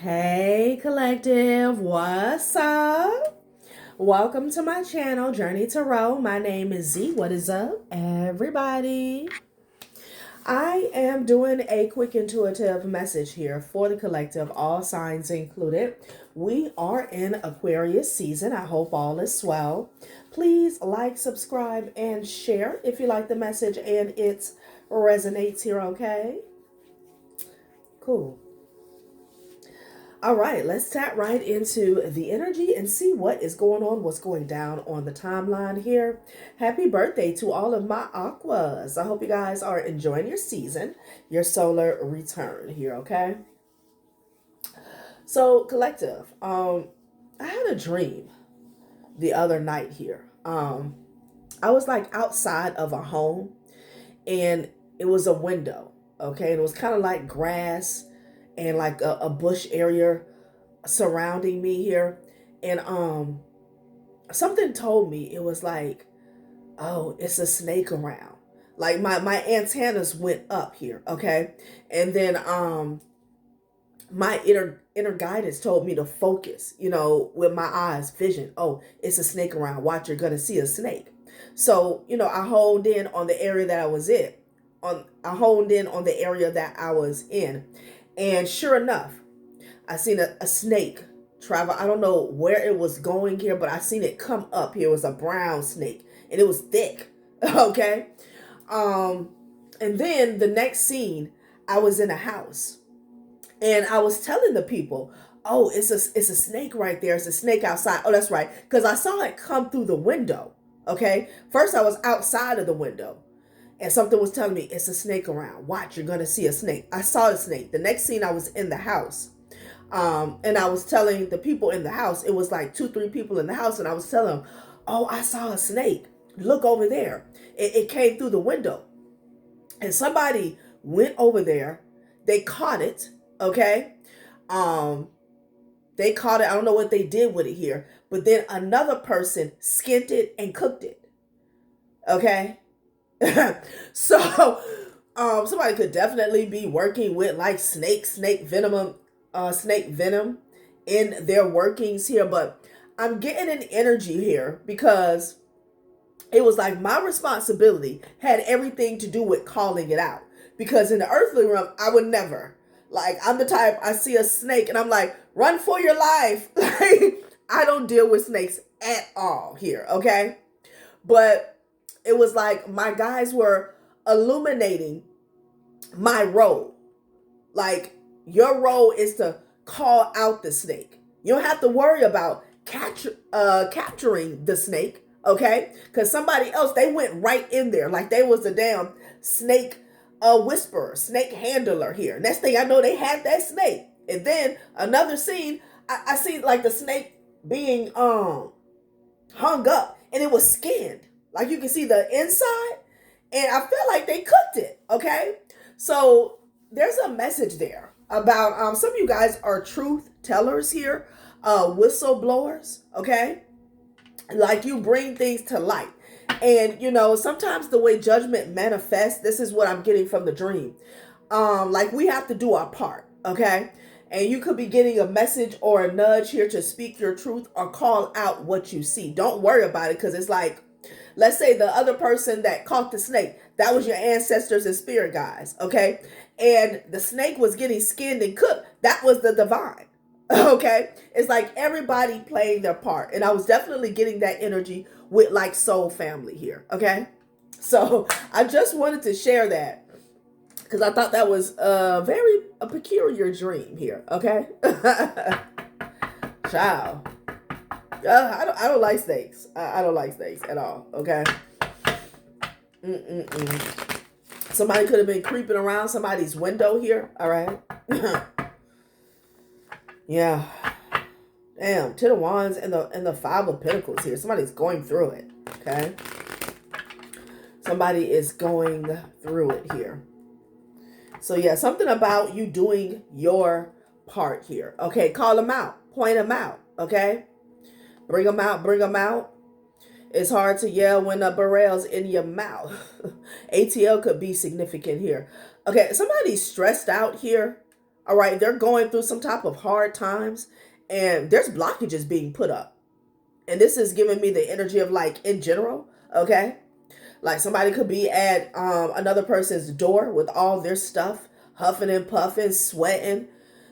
Hey collective, what's up? Welcome to my channel, Journey Tarot. My name is Z. What is up, everybody? I am doing a quick intuitive message here for the collective, all signs included. We are in Aquarius season. I hope all is well. Please like, subscribe, and share if you like the message and it resonates here, okay? Cool. All right, let's tap right into the energy and see what is going on, what's going down on the timeline here. Happy birthday to all of my aquas. I hope you guys are enjoying your season, your solar return here, okay? So, collective, I had a dream the other night here. I was like outside of a home and it was a window, okay? And it was kind of like grass and like a bush area surrounding me here. And something told me it was like, oh, it's a snake around. Like my antennas went up here, okay? And then my inner guidance told me to focus, with my eyes, vision. Oh, it's a snake around. Watch, you're gonna see a snake. So, I honed in on the area that I was in. I honed in on the area that I was in. And sure enough, I seen a snake travel. I don't know where it was going here, but I seen it come up here. It was a brown snake and it was thick. Okay. And then the next scene, I was in a house and I was telling the people, oh, it's a snake right there. It's a snake outside. Oh, that's right. Because I saw it come through the window. Okay. First I was outside of the window and something was telling me it's a snake around. Watch, you're going to see a snake. I saw a snake. The next scene, I was in the house. And I was telling the people in the house, it was like 2-3 people in the house. And I was telling them, oh, I saw a snake. Look over there. It came through the window. And somebody went over there. They caught it. Okay. They caught it. I don't know what they did with it here. But then another person skinned it and cooked it. Okay. So somebody could definitely be working with like snake venom in their workings here. But I'm getting an energy here because it was like my responsibility had everything to do with calling it out. Because in the earthly realm, I would never. Like, I'm the type, I see a snake and I'm like, run for your life. Like, I don't deal with snakes at all here, okay? But it was like my guys were illuminating my role. Like, your role is to call out the snake. You don't have to worry about capturing the snake, okay? Because somebody else, they went right in there like they was a damn snake whisperer, snake handler here. Next thing I know, they had that snake. And then another scene, I see like the snake being hung up and it was skinned. Like you can see the inside and I feel like they cooked it, okay? So there's a message there about some of you guys are truth tellers here, whistleblowers, okay? Like you bring things to light. And sometimes the way judgment manifests, this is what I'm getting from the dream. Like we have to do our part, okay? And you could be getting a message or a nudge here to speak your truth or call out what you see. Don't worry about it because it's like, let's say the other person that caught the snake, that was your ancestors and spirit guides, okay? And the snake was getting skinned and cooked. That was the divine, okay? It's like everybody playing their part. And I was definitely getting that energy with like soul family here, okay? So I just wanted to share that because I thought that was a peculiar dream here, okay? Ciao. I don't like snakes. I don't like snakes at all, okay? Somebody could have been creeping around somebody's window here, all right? Yeah. Damn, Ten of Wands and the Five of Pentacles here. Somebody's going through it, okay? Somebody is going through it here. So yeah, something about you doing your part here. Okay, call them out. Point them out, okay? Bring them out, bring them out. It's hard to yell when a betrayal's in your mouth. ATL could be significant here. Okay, somebody's stressed out here. All right, they're going through some type of hard times, and there's blockages being put up. And this is giving me the energy of like in general, okay? Like somebody could be at another person's door with all their stuff, huffing and puffing, sweating,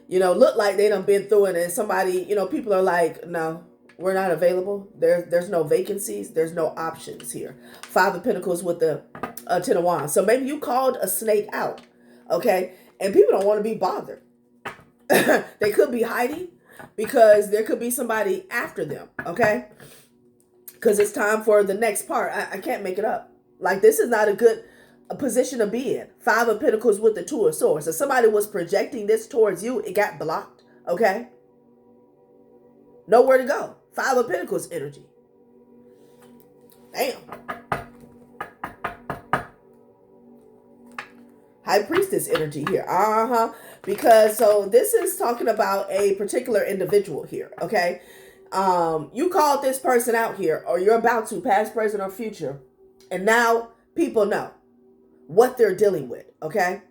look like they done been through it. And somebody, people are like, no, we're not available. There's no vacancies. There's no options here. Five of Pentacles with the Ten of Wands. So maybe you called a snake out, okay? And people don't want to be bothered. They could be hiding because there could be somebody after them, okay? Because it's time for the next part. I can't make it up. Like, this is not a good position to be in. Five of Pentacles with the Two of Swords. So somebody was projecting this towards you. It got blocked, okay? Nowhere to go. Five of Pentacles energy. Damn. High Priestess energy here. Because, so this is talking about a particular individual here, okay? You called this person out here, or you're about to, past, present, or future. And now people know what they're dealing with, okay?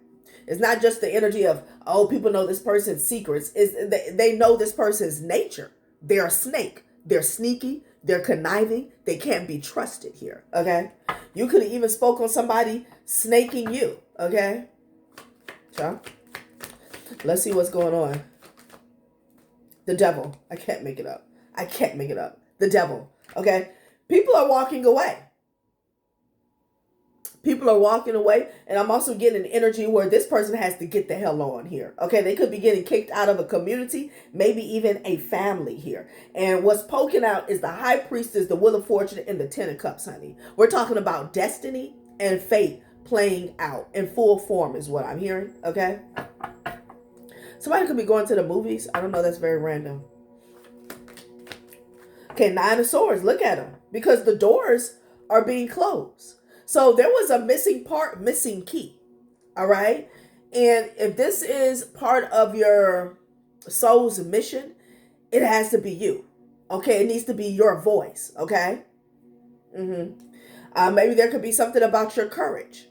It's not just the energy of, oh, people know this person's secrets. They know this person's nature. They're a snake. They're sneaky. They're conniving. They can't be trusted here, okay? You could have even spoke on somebody snaking you, okay? So, let's see what's going on. The Devil. I can't make it up. I can't make it up. The Devil, okay? People are walking away. People are walking away, and I'm also getting an energy where this person has to get the hell on here. Okay, they could be getting kicked out of a community, maybe even a family here. And what's poking out is the High Priestess, the Wheel of Fortune, and the Ten of Cups, honey. We're talking about destiny and fate playing out in full form is what I'm hearing, okay? Somebody could be going to the movies. I don't know, that's very random. Okay, Nine of Swords, look at them. Because the doors are being closed. So there was a missing part, missing key. All right. And if this is part of your soul's mission, it has to be you. Okay. It needs to be your voice. Okay. Maybe there could be something about your courage.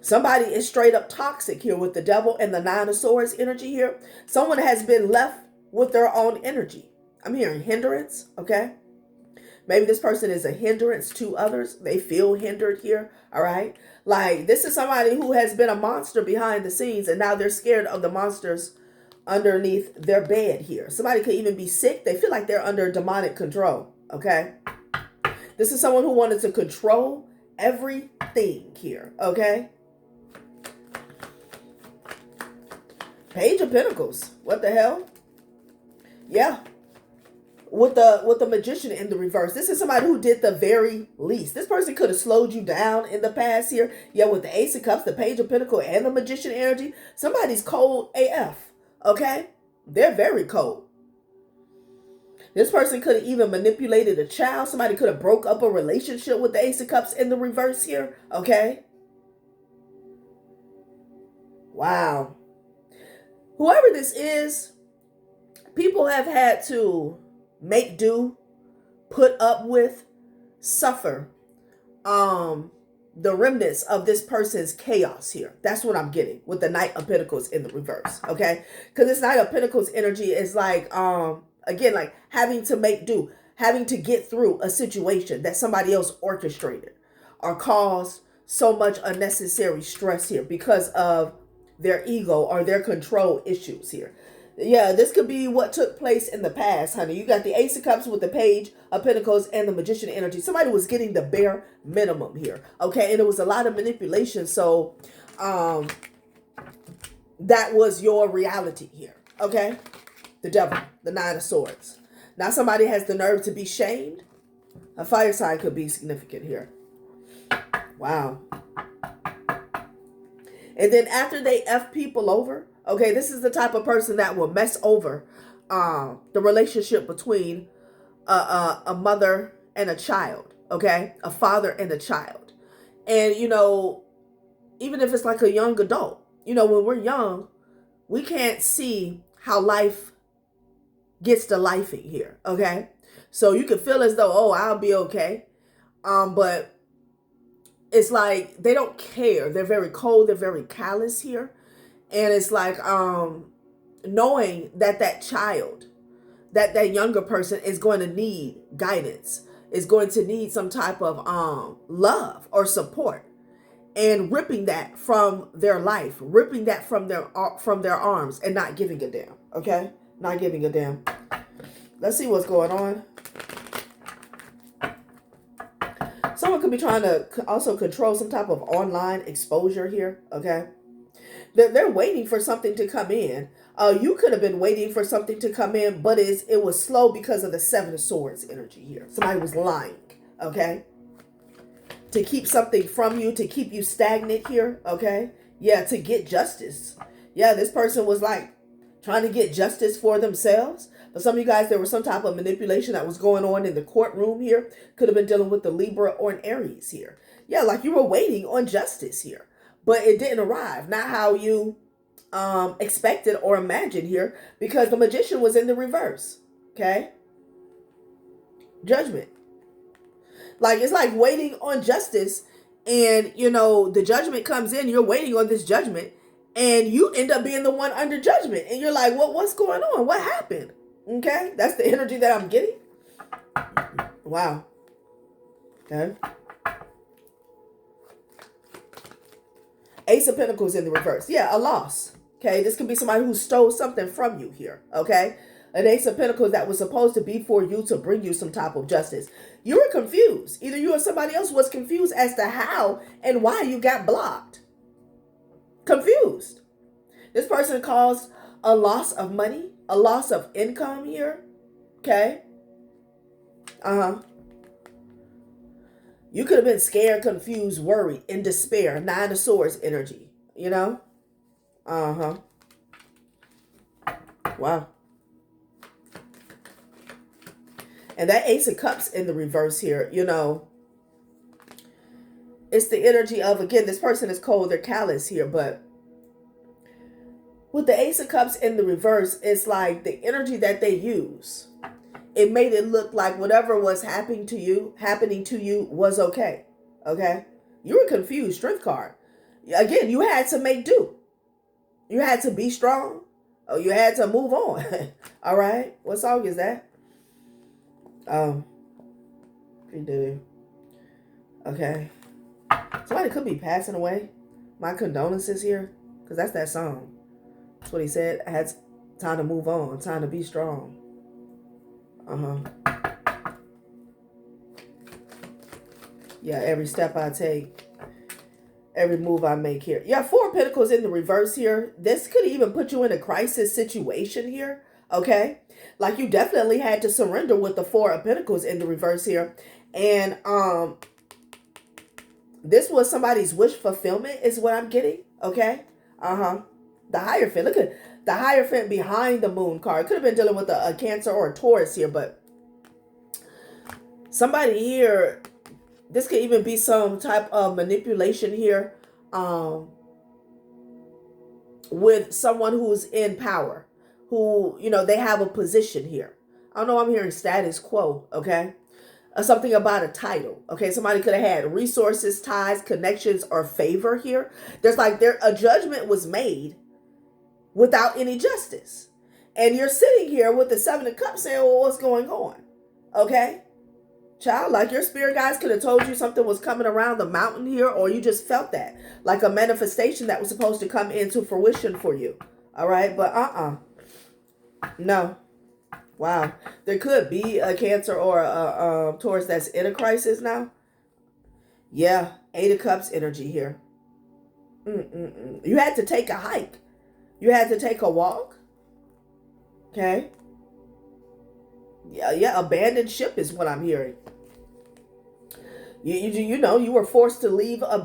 Somebody is straight up toxic here with the Devil and the Nine of Swords energy here. Someone has been left with their own energy. I'm hearing hindrance. Okay. Maybe this person is a hindrance to others. They feel hindered here, all right? Like, this is somebody who has been a monster behind the scenes, and now they're scared of the monsters underneath their bed here. Somebody could even be sick. They feel like they're under demonic control, okay? This is someone who wanted to control everything here, okay? Page of Pentacles. What the hell? Yeah. With the Magician in the reverse. This is somebody who did the very least. This person could have slowed you down in the past here. Yeah, with the Ace of Cups, the Page of Pentacles, and the Magician energy. Somebody's cold AF. Okay? They're very cold. This person could have even manipulated a child. Somebody could have broke up a relationship with the Ace of Cups in the reverse here. Okay? Wow. Whoever this is, people have had to make do, put up with, suffer the remnants of this person's chaos here. That's what I'm getting with the Knight of Pentacles in the reverse, okay? Because this Knight of Pentacles energy is like, again, like having to make do, having to get through a situation that somebody else orchestrated or caused so much unnecessary stress here because of their ego or their control issues here. Yeah, this could be what took place in the past, honey. You got the Ace of Cups with the Page of Pentacles and the Magician energy. Somebody was getting the bare minimum here, okay? And it was a lot of manipulation, so that was your reality here, okay? The Devil, the Nine of Swords. Now somebody has the nerve to be shamed. A fire sign could be significant here. Wow. And then after they F people over, okay, this is the type of person that will mess over the relationship between a mother and a child, okay? A father and a child. And, you know, even if it's like a young adult, you know, when we're young, we can't see how life gets to lifing here, okay? So you can feel as though, oh, I'll be okay. But it's like they don't care. They're very cold. They're very callous here. And it's like knowing that that child, that younger person is going to need guidance, is going to need some type of love or support, and ripping that from their life, ripping that from their arms, and not giving a damn. Okay, not giving a damn. Let's see what's going on. Someone could be trying to also control some type of online exposure here. Okay, they're waiting for something to come in. You could have been waiting for something to come in, but it was slow because of the Seven of Swords energy here. Somebody was lying. Okay, to keep something from you, to keep you stagnant here. Okay, yeah, to get justice. Yeah, this person was like trying to get justice for themselves. For some of you guys, there was some type of manipulation that was going on in the courtroom here. Could have been dealing with the Libra or an Aries here. Yeah, like you were waiting on justice here, but it didn't arrive. Not how you expected or imagined here, because the Magician was in the reverse. Okay, Judgment. Like, it's like waiting on justice, and the judgment comes in. You're waiting on this judgment, and you end up being the one under judgment, and you're like, what's going on? What happened? Okay, that's the energy that I'm getting. Wow. Okay. Ace of Pentacles in the reverse. Yeah, a loss. Okay, this could be somebody who stole something from you here. Okay, an Ace of Pentacles that was supposed to be for you to bring you some type of justice. You were confused. Either you or somebody else was confused as to how and why you got blocked. Confused. This person caused a loss of money, a loss of income here. Okay. You could have been scared, confused, worried, in despair. Nine of Swords energy. Wow. And that Ace of Cups in the reverse here, it's the energy of, again, this person is cold, they're callous here, but with the Ace of Cups in the reverse, it's like the energy that they use. It made it look like whatever was happening to you was okay. Okay? You were confused, Strength card. Again, you had to make do. You had to be strong. Oh, you had to move on. All right? What song is that? Okay. Somebody could be passing away. My condolences here, because that's that song. That's what he said. I had time to move on, time to be strong. Yeah, every step I take, every move I make here. Yeah, Four of Pentacles in the reverse here. This could even put you in a crisis situation here. Okay, like you definitely had to surrender with the Four of Pentacles in the reverse here. And this was somebody's wish fulfillment is what I'm getting. Okay. The Hierophant. Look at the Hierophant behind the Moon card. Could have been dealing with a Cancer or a Taurus here, but somebody here, this could even be some type of manipulation here with someone who's in power, who, they have a position here. I don't know, I'm hearing status quo, okay? Something about a title, okay? Somebody could have had resources, ties, connections, or favor here. There's like a judgment was made without any justice. And you're sitting here with the Seven of Cups saying, well, what's going on? Okay? Child, like your spirit guides could have told you something was coming around the mountain here, or you just felt that. Like a manifestation that was supposed to come into fruition for you. All right? But no. Wow. There could be a Cancer or a Taurus that's in a crisis now. Yeah. Eight of Cups energy here. You had to take a hike. You had to take a walk. Okay. Yeah. Abandoned ship is what I'm hearing. You were forced to leave an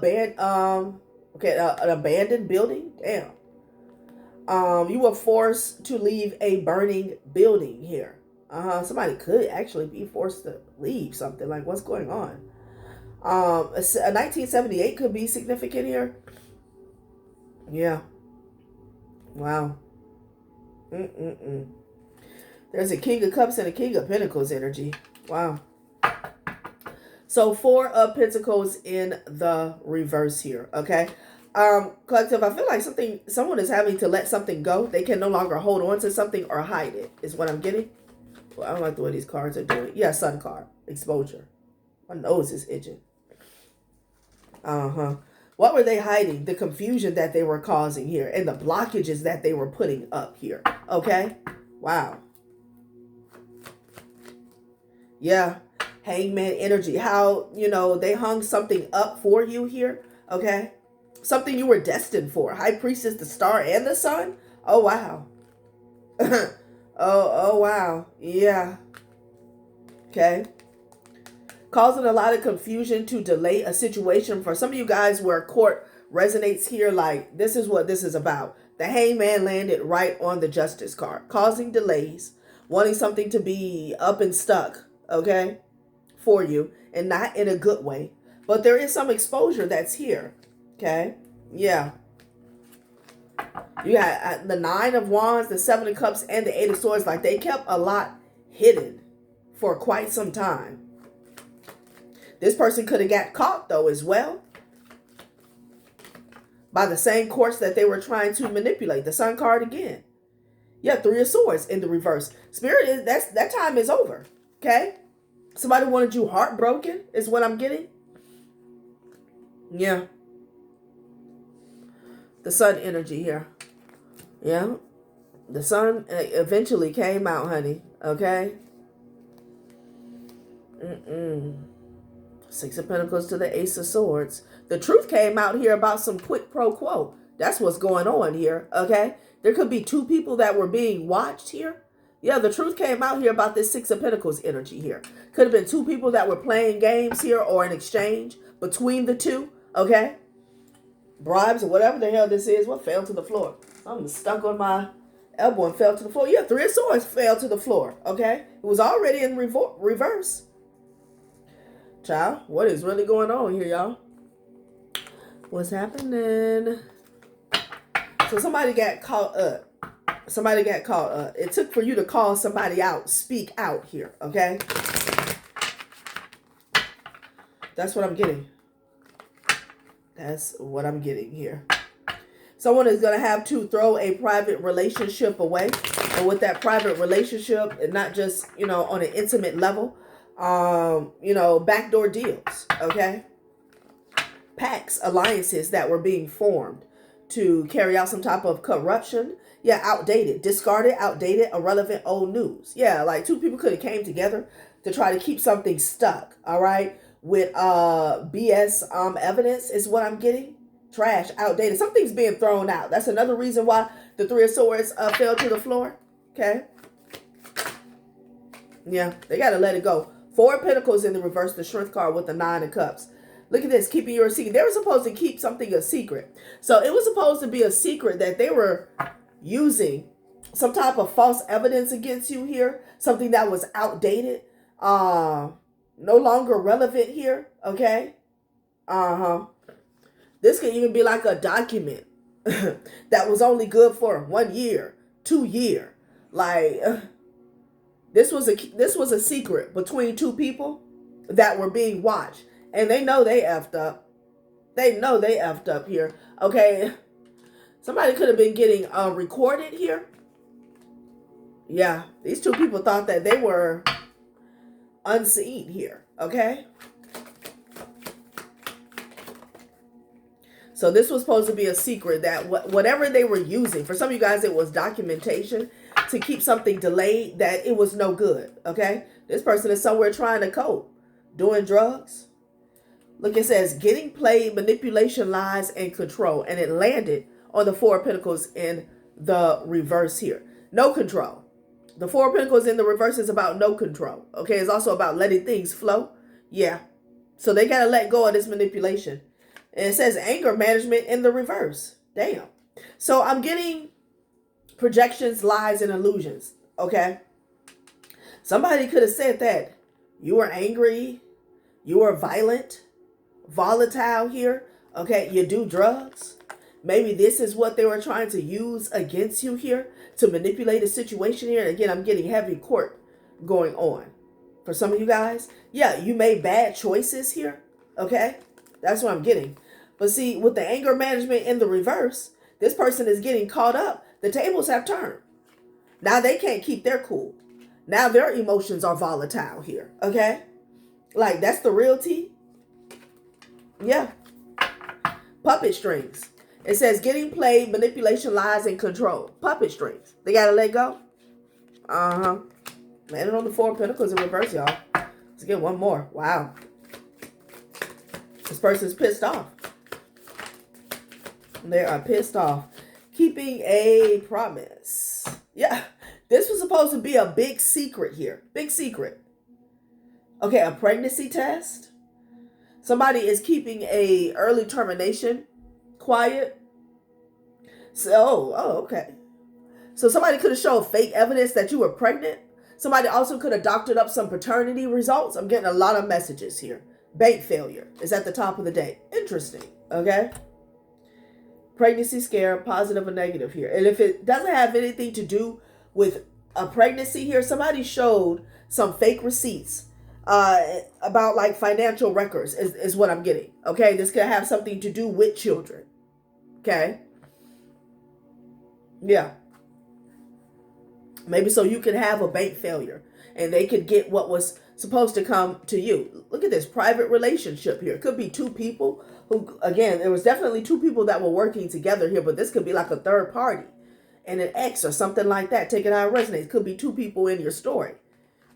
abandoned building. Damn. You were forced to leave a burning building here. Somebody could actually be forced to leave something. Like, what's going on? A 1978 could be significant here. Yeah. Wow. There's a King of Cups and a King of Pentacles energy. Wow. So Four of Pentacles in the reverse here. Okay. Collective, I feel like someone is having to let something go. They can no longer hold on to something or hide it, is what I'm getting. Well, I don't like the way these cards are doing. Yeah, sun card. Exposure. My nose is itching. What were they hiding? The confusion that they were causing here and the blockages that they were putting up here. Okay? Wow. Yeah. Hangman energy. How, they hung something up for you here. Okay? Something you were destined for. High Priestess, the star, and the sun? Oh, wow. oh, wow. Yeah. Okay. Causing a lot of confusion to delay a situation. For some of you guys where court resonates here, like, this is what this is about. The Hangman landed right on the Justice card. Causing delays. Wanting something to be up and stuck. Okay? For you. And not in a good way. But there is some exposure that's here. Okay? Yeah. You got the 9 of Wands, the 7 of Cups, and the 8 of Swords. Like, they kept a lot hidden for quite some time. This person could have got caught, though, as well. By the same course that they were trying to manipulate. The Sun card again. Yeah, 3 of Swords in the reverse. Spirit, that time is over. Okay? Somebody wanted you heartbroken, is what I'm getting. Yeah. The Sun energy here. Yeah. The Sun eventually came out, honey. Okay? 6 of Pentacles to the Ace of Swords. The truth came out here about some quid pro quo. That's what's going on here. Okay? There could be 2 people that were being watched here. Yeah, the truth came out here about this 6 of Pentacles energy here. Could have been 2 people that were playing games here or an exchange between the 2. Okay? Bribes or whatever the hell this is. What fell to the floor? I'm stuck on my elbow and fell to the floor. Yeah, 3 of Swords fell to the floor. Okay? It was already in reverse. Child, what is really going on here, y'all? What's happening? So somebody got caught up. Somebody got caught up. It took for you to call somebody out. Speak out here. Okay? That's what I'm getting. That's what I'm getting here. Someone is going to have to throw a private relationship away. And with that private relationship, and not just, on an intimate level, backdoor deals, okay? Pacts, alliances that were being formed to carry out some type of corruption. Yeah, outdated, discarded, outdated, irrelevant, old news. Yeah, like 2 people could have came together to try to keep something stuck, all right? With BS evidence is what I'm getting. Trash, outdated. Something's being thrown out. That's another reason why the 3 of Swords fell to the floor. Okay. Yeah, they got to let it go. 4 of Pentacles in the reverse, the Strength card with the 9 of Cups. Look at this, keeping your secret. They were supposed to keep something a secret. So it was supposed to be a secret that they were using some type of false evidence against you here. Something that was outdated. No longer relevant here, okay? This could even be like a document that was only good for 1 year, 2 year. Like, this was a secret between 2 people that were being watched. And they know they effed up. They know they effed up here, okay? Somebody could have been getting recorded here. Yeah, these 2 people thought that they were unseen here, okay? So this was supposed to be a secret that whatever they were using, for some of you guys it was documentation to keep something delayed, that it was no good, okay? This person is somewhere trying to cope, doing drugs. Look, it says getting played, manipulation, lies, and control. And it landed on the 4 of Pentacles in the reverse here. No control. The 4 of Pentacles in the reverse is about no control. Okay, it's also about letting things flow. Yeah. So they got to let go of this manipulation. And it says anger management in the reverse. Damn. So I'm getting projections, lies, and illusions. Okay. Somebody could have said that you were angry. You were violent, volatile here. Okay. You do drugs. Maybe this is what they were trying to use against you here to manipulate a situation here. And again, I'm getting heavy court going on for some of you guys. Yeah, you made bad choices here. Okay. That's what I'm getting. But see, with the anger management in the reverse, this person is getting caught up. The tables have turned. Now they can't keep their cool. Now their emotions are volatile here. Okay? Like, that's the real tea. Yeah. Puppet strings. It says getting played, manipulation, lies, and control. Puppet strings. They gotta let go. Landing on the Four of Pentacles in reverse, y'all. Let's get one more. Wow. This person's pissed off. They are pissed off. Keeping a promise. Yeah. This was supposed to be a big secret here. Big secret. Okay, a pregnancy test. Somebody is keeping a early termination quiet. So, okay. So somebody could have shown fake evidence that you were pregnant. Somebody also could have doctored up some paternity results. I'm getting a lot of messages here. Bank failure is at the top of the day. Interesting. Okay. Pregnancy scare, positive or negative here. And if it doesn't have anything to do with a pregnancy here, somebody showed some fake receipts about like financial records is what I'm getting. Okay. This could have something to do with children. Okay. Yeah. Maybe so you could have a bank failure and they could get what was supposed to come to you. Look at this private relationship here. It could be two people who, again, there was definitely two people that were working together here, but this could be like a third party and an ex or something like that. Take it how it resonates. It could be two people in your story.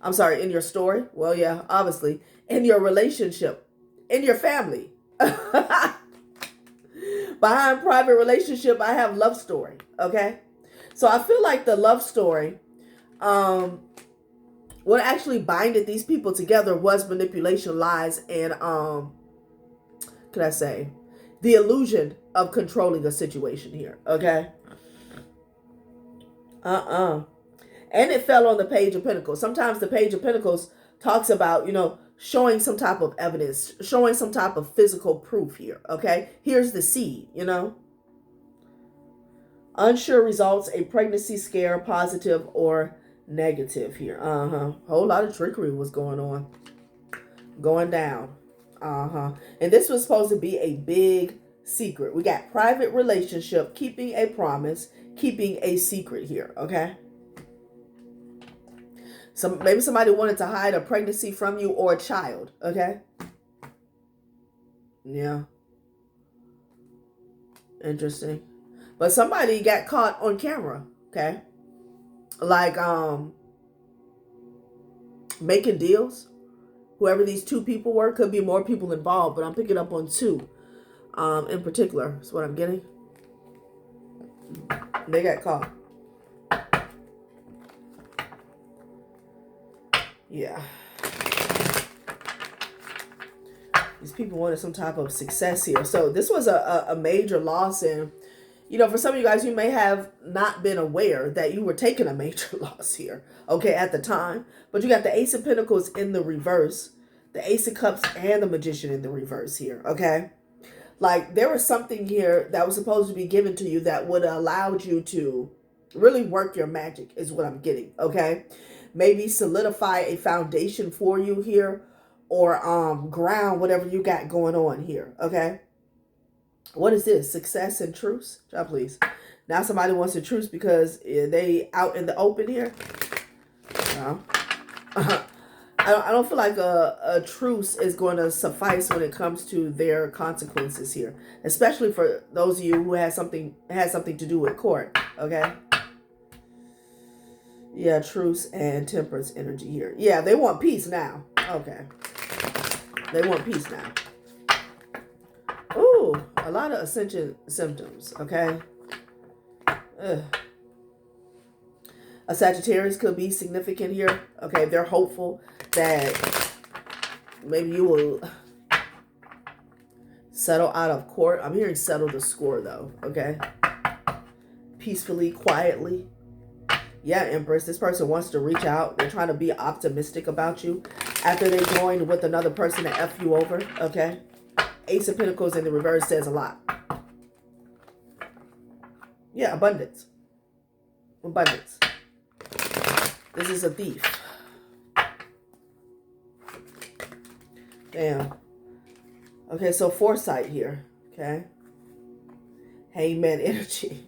I'm sorry, in your story. Well, yeah, obviously. In your relationship. In your family. Behind private relationship, I have love story. Okay? So I feel like the love story, what actually binded these people together was manipulation, lies, and could I say, the illusion of controlling a situation here. Okay. And it fell on the Page of Pentacles. Sometimes the Page of Pentacles talks about, showing some type of evidence, showing some type of physical proof here. Okay. Here's the seed, Unsure results, a pregnancy scare, positive or negative here. Whole lot of trickery was going on. Going down. And this was supposed to be a big secret. We got private relationship, keeping a promise, keeping a secret here. Okay. Maybe somebody wanted to hide a pregnancy from you or a child. Okay. Yeah. Interesting. But somebody got caught on camera, okay? Like making deals. Whoever these two people were, could be more people involved, but I'm picking up on two in particular. That's what I'm getting. They got caught. Yeah. These people wanted some type of success here. So this was a major loss, and for some of you guys, you may have not been aware that you were taking a major loss here, okay, at the time. But you got the Ace of Pentacles in the reverse, the Ace of Cups, and the Magician in the reverse here, okay? Like, there was something here that was supposed to be given to you that would have allowed you to really work your magic, is what I'm getting, okay? Maybe solidify a foundation for you here, or ground whatever you got going on here, okay? What is this? Success and truce? Job, please. Now somebody wants a truce because they out in the open here. No. I don't feel like a truce is going to suffice when it comes to their consequences here, especially for those of you who has something to do with court. Okay. Yeah, truce and temperance energy here. Yeah, they want peace now. Okay. They want peace now. Ooh, a lot of ascension symptoms, okay? Ugh. A Sagittarius could be significant here. Okay, they're hopeful that maybe you will settle out of court. I'm hearing settle the score, though, okay? Peacefully, quietly. Yeah, Empress, this person wants to reach out. They're trying to be optimistic about you after they joined with another person to F you over, okay? Ace of Pentacles in the reverse says a lot. Yeah, abundance. Abundance. This is a thief. Damn. Okay, so foresight here. Okay. Hangman energy.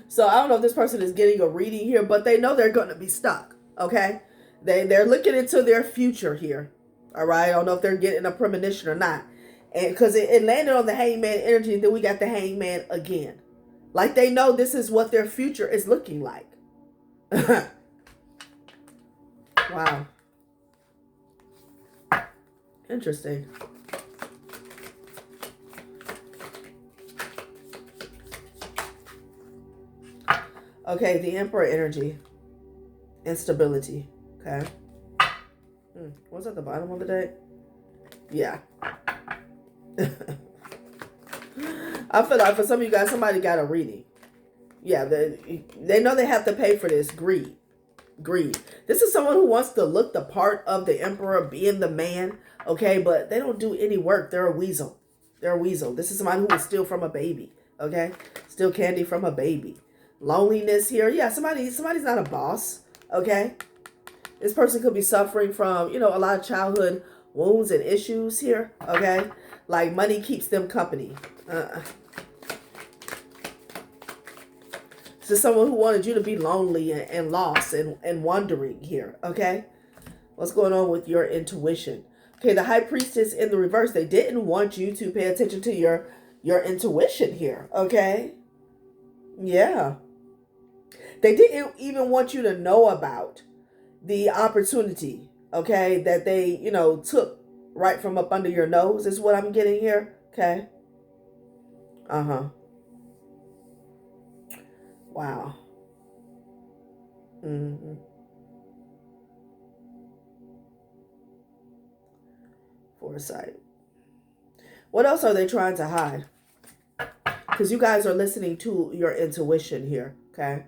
So I don't know if this person is getting a reading here, but they know they're going to be stuck. Okay. They're looking into their future here. All right. I don't know if they're getting a premonition or not. And because it landed on the hangman energy, and then we got the hangman again. Like they know this is what their future is looking like. Wow. Interesting. Okay, the Emperor energy. Instability. Okay. What's at the bottom of the deck? Yeah. I feel like for some of you guys, somebody got a reading. Yeah, they know they have to pay for this. Greed. This is someone who wants to look the part of the emperor, being the man, okay? But they don't do any work. They're a weasel. This is somebody who would steal from a baby, okay? Steal candy from a baby. Loneliness here. Yeah, somebody's not a boss, okay? This person could be suffering from, a lot of childhood wounds and issues here, okay? Like money keeps them company. This is someone who wanted you to be lonely and lost and wandering here, okay? What's going on with your intuition? Okay, the High Priestess in the reverse. They didn't want you to pay attention to your intuition here, okay? Yeah. They didn't even want you to know about the opportunity, okay, that they, took right from up under your nose is what I'm getting here, okay? Wow. Foresight. What else are they trying to hide? Because you guys are listening to your intuition here, okay?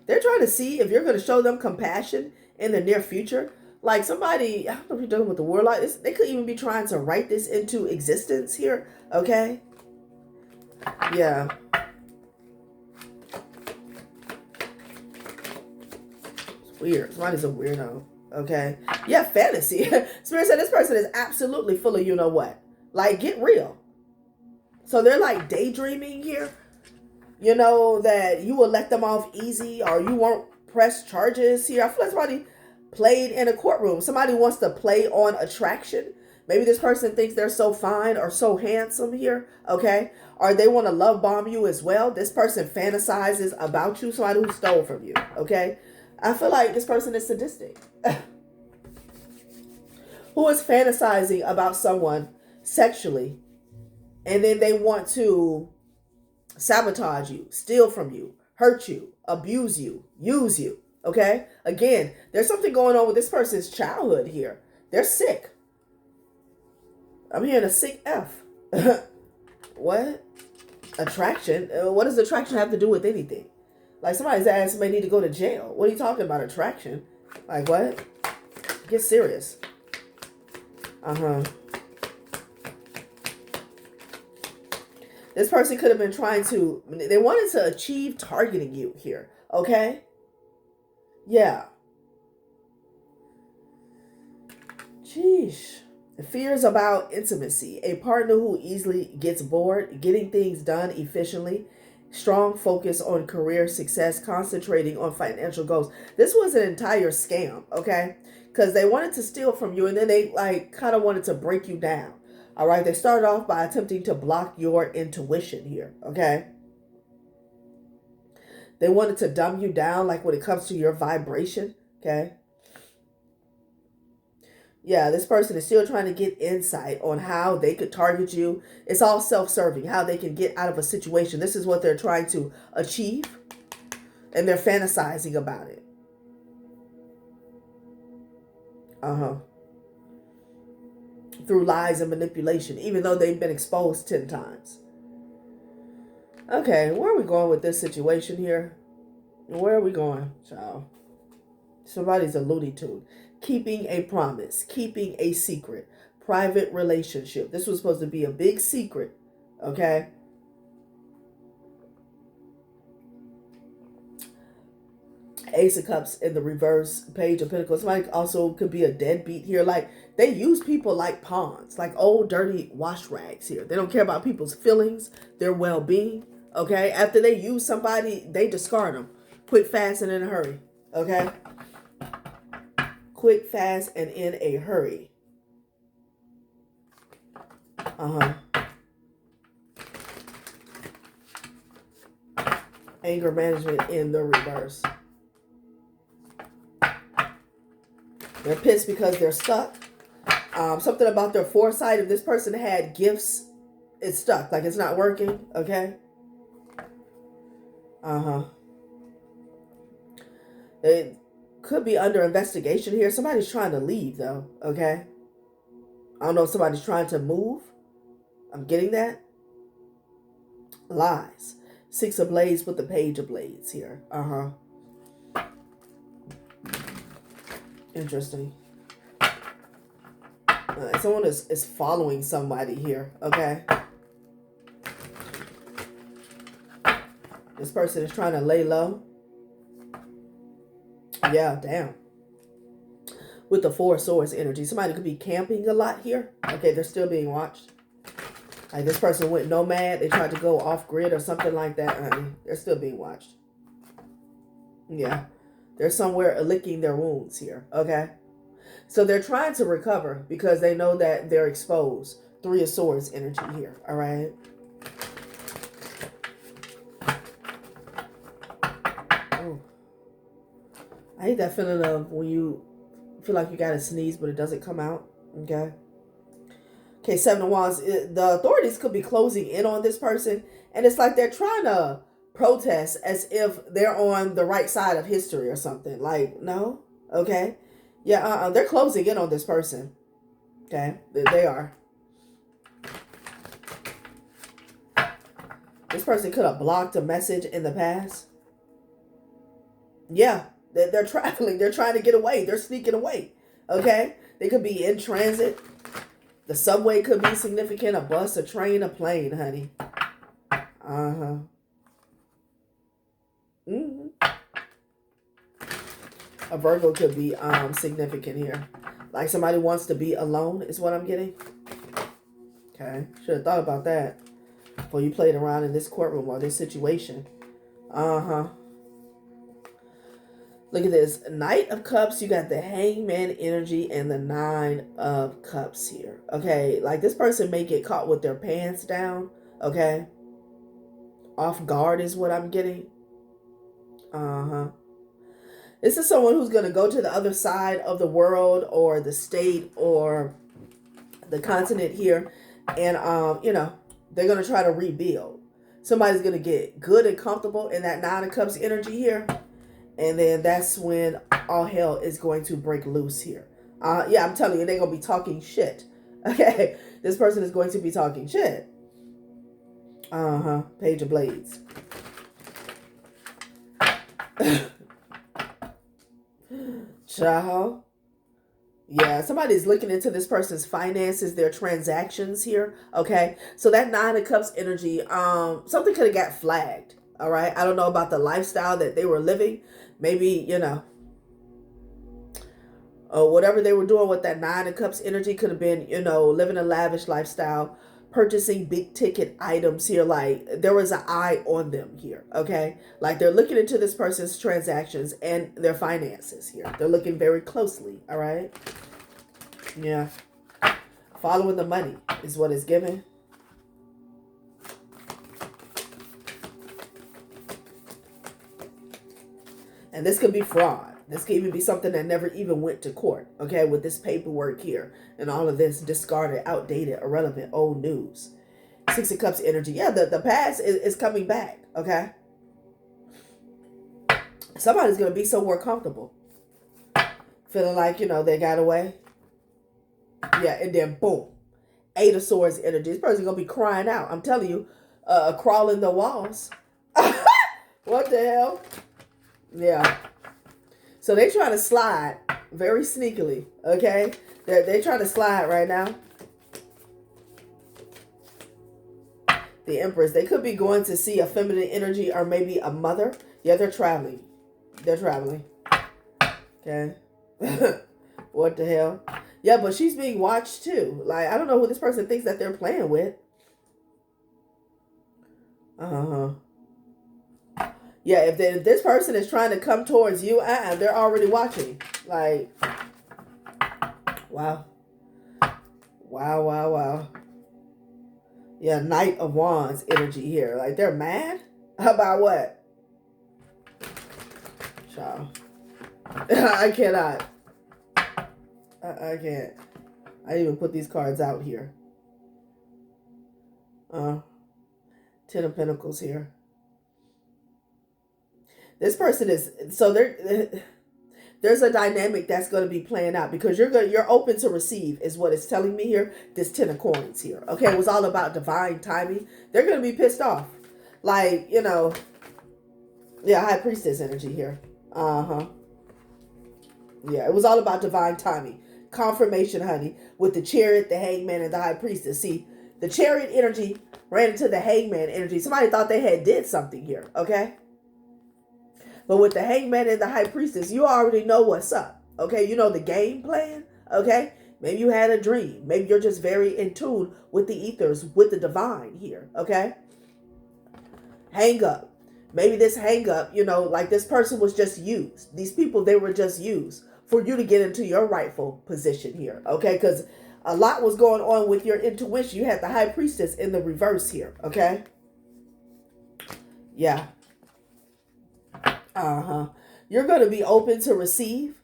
They're trying to see if you're going to show them compassion in the near future. Like somebody, I don't know if you're dealing with the word like this, they could even be trying to write this into existence here, okay? Yeah. It's weird. Somebody's a weirdo, okay? Yeah, fantasy. Spirit said this person is absolutely full of you-know-what. Like, get real. So they're like daydreaming here. That you will let them off easy or you won't press charges here. I feel like somebody played in a courtroom. Somebody wants to play on attraction. Maybe this person thinks they're so fine or so handsome here, okay? Or they want to love bomb you as well. This person fantasizes about you, somebody who stole from you, okay? I feel like this person is sadistic. Who is fantasizing about someone sexually, and then they want to sabotage you, steal from you, hurt you, abuse you, use you, okay? Again, there's something going on with this person's childhood here. They're sick. I'm hearing a sick F. What? Attraction? What does attraction have to do with anything? Like somebody's ass may need to go to jail. What are you talking about, attraction? Like what? Get serious. This person could have been trying to, they wanted to achieve targeting you here, okay? Yeah. Sheesh. Fears about intimacy. A partner who easily gets bored, getting things done efficiently, strong focus on career success, concentrating on financial goals. This was an entire scam, okay? Because they wanted to steal from you and then they kind of wanted to break you down. All right, they started off by attempting to block your intuition here, okay? They wanted to dumb you down like when it comes to your vibration, okay? Yeah, this person is still trying to get insight on how they could target you. It's all self-serving, how they can get out of a situation. This is what they're trying to achieve, and they're fantasizing about it. Through lies and manipulation, even though they've been exposed 10 times. Okay, where are we going with this situation here? Where are we going, child? Somebody's a Looney Tune. Keeping a promise, keeping a secret, private relationship. This was supposed to be a big secret, okay? Ace of Cups in the reverse, Page of Pentacles. Somebody also could be a deadbeat here. Like, they use people like pawns, like old dirty wash rags here. They don't care about people's feelings, their well-being, okay? After they use somebody, they discard them. Quick, fast, and in a hurry, okay? Quick, fast, and in a hurry. Anger management in the reverse. They're pissed because they're stuck. Something about their foresight. If this person had gifts, it's stuck. Like, it's not working. Okay. They could be under investigation here. Somebody's trying to leave, though. Okay. I don't know if somebody's trying to move. I'm getting that. Lies. Six of Blades with the Page of Blades here. Interesting. Someone is following somebody here, okay? This person is trying to lay low. Yeah, damn. With the Four of Swords energy. Somebody could be camping a lot here. Okay, they're still being watched. Like, this person went nomad. They tried to go off grid or something like that. They're still being watched. Yeah. They're somewhere licking their wounds here, okay? So they're trying to recover because they know that they're exposed. Three of Swords energy here, all right? Oh. I hate that feeling of when you feel like you got to sneeze, but it doesn't come out, okay? Okay, Seven of Wands. The authorities could be closing in on this person, and it's like they're trying to protest as if they're on the right side of history or something. Like, no, okay? Yeah, they're closing in on this person. Okay, they are. This person could have blocked a message in the past. Yeah, they're traveling. They're trying to get away. They're sneaking away. Okay, they could be in transit. The subway could be significant. A bus, a train, a plane, honey. A Virgo could be significant here. Like, somebody wants to be alone is what I'm getting. Okay. Should have thought about that before you played around in this courtroom or this situation. Look at this. Knight of Cups. You got the Hangman energy and the Nine of Cups here. Okay. Like, this person may get caught with their pants down. Okay. Off guard is what I'm getting. This is someone who's going to go to the other side of the world or the state or the continent here. And, they're going to try to rebuild. Somebody's going to get good and comfortable in that Nine of Cups energy here. And then that's when all hell is going to break loose here. Yeah, I'm telling you, they're going to be talking shit. Okay. This person is going to be talking shit. Page of Blades. Child. Yeah, somebody's looking into this person's finances, their transactions here. Okay, so that Nine of Cups energy, something could have got flagged. All right, I don't know about the lifestyle that they were living. Maybe, whatever they were doing with that Nine of Cups energy could have been, living a lavish lifestyle, purchasing big ticket items here. Like, there was an eye on them here. Okay, like, they're looking into this person's transactions and their finances here. They're looking very closely. All right. Yeah. Following the money is what is given. And this could be fraud. This could even be something that never even went to court. Okay, with this paperwork here and all of this discarded, outdated, irrelevant, old news. Six of Cups energy. Yeah, the past is coming back. Okay. Somebody's going to be somewhere comfortable. Feeling like, they got away. Yeah, and then boom. Eight of Swords energy. This person's going to be crying out. I'm telling you, crawling the walls. What the hell? Yeah. So they trying to slide very sneakily, okay? They're trying to slide right now. The Empress. They could be going to see a feminine energy or maybe a mother. Yeah, they're traveling. They're traveling. Okay. What the hell? Yeah, but she's being watched too. Like, I don't know who this person thinks that they're playing with. Uh-huh. Yeah, if this person is trying to come towards you, they're already watching. Like, wow. Wow, wow, wow. Yeah, Knight of Wands energy here. Like, they're mad? About what? Child. I cannot. I can't. I didn't even put these cards out here. Ten of Pentacles here. This person is, so there's a dynamic that's going to be playing out because you're open to receive is what it's telling me here. This Ten of Coins here. Okay, it was all about divine timing. They're going to be pissed off. Like, you know, yeah, High Priestess energy here. Uh-huh. Yeah, it was all about divine timing. Confirmation, honey, with the Chariot, the Hangman, and the High Priestess. See, the Chariot energy ran into the Hangman energy. Somebody thought they had did something here, okay? But with the Hangman and the High Priestess, you already know what's up, okay? You know the game plan, okay? Maybe you had a dream. Maybe you're just very in tune with the ethers, with the divine here, okay? Hang up. Maybe this hang up, you know, like this person was just used. These people, they were just used for you to get into your rightful position here, okay? Because a lot was going on with your intuition. You had the High Priestess in the reverse here, okay? Yeah. Uh-huh. You're going to be open to receive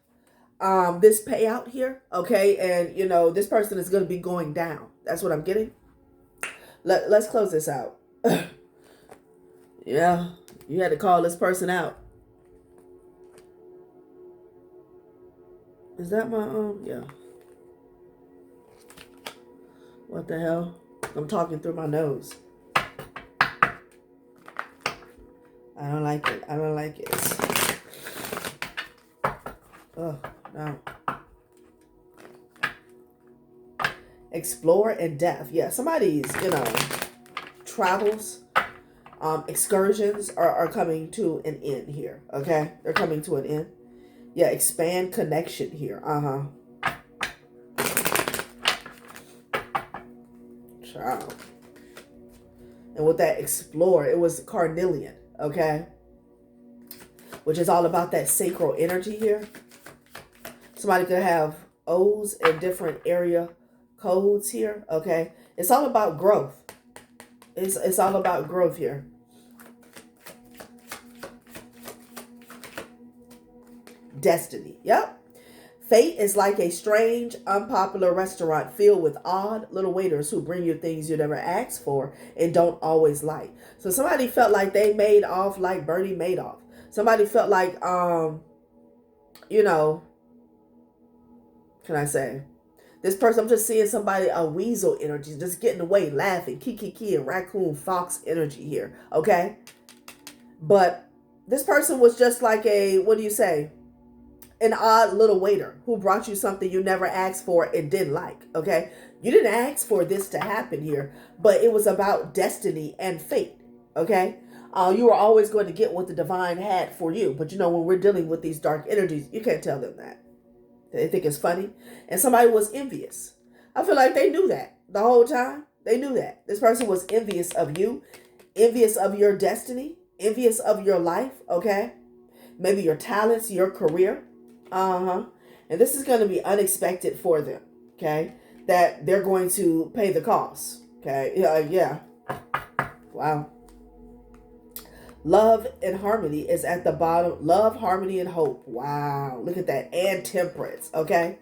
this payout here, okay? And, you know, this person is going to be going down. That's what I'm getting. Let's close this out. Yeah, you had to call this person out. Is that my, yeah. What the hell? I'm talking through my nose. I don't like it. I don't like it. Oh, no. Explore and death. Yeah, somebody's, you know, travels, excursions are coming to an end here, okay? They're coming to an end. Yeah, expand connection here. Uh-huh. Child. And with that explore, it was carnelian, okay? Which is all about that sacral energy here. Somebody could have O's in different area codes here, okay? It's all about growth. It's all about growth here. Destiny. Yep. Fate is like a strange, unpopular restaurant filled with odd little waiters who bring you things you never asked for and don't always like. So somebody felt like they made off like Bernie Madoff. Somebody felt like, you know, can I say? This person, I'm just seeing somebody, a weasel energy, just getting away, laughing, kiki, and raccoon fox energy here, okay? But this person was just like a, what do you say? An odd little waiter who brought you something you never asked for and didn't like, okay? You didn't ask for this to happen here, but it was about destiny and fate, okay? You were always going to get what the divine had for you. But you know, when we're dealing with these dark energies, you can't tell them that. They think it's funny. And somebody was envious. I feel like they knew that the whole time. They knew that. This person was envious of you, envious of your destiny, envious of your life, okay? Maybe your talents, your career. Uh-huh. And this is going to be unexpected for them, okay? That they're going to pay the cost, okay? Yeah. Wow. Love and harmony is at the bottom. Love, harmony, and hope. Wow. Look at that. And temperance, okay?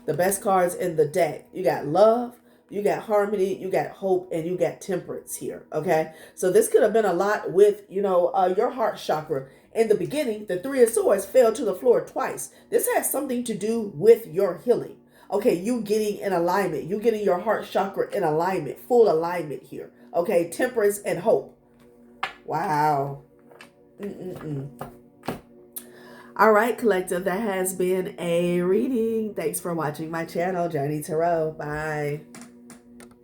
The best cards in the deck. You got love, you got harmony, you got hope, and you got temperance here, okay? So this could have been a lot with, you know, your heart chakra. In the beginning, the Three of Swords fell to the floor twice. This has something to do with your healing. Okay, you getting in alignment. You getting your heart chakra in alignment, full alignment here. Okay, temperance and hope. Wow. All right, collective, that has been a reading. Thanks for watching my channel, Journey Tarot. Bye.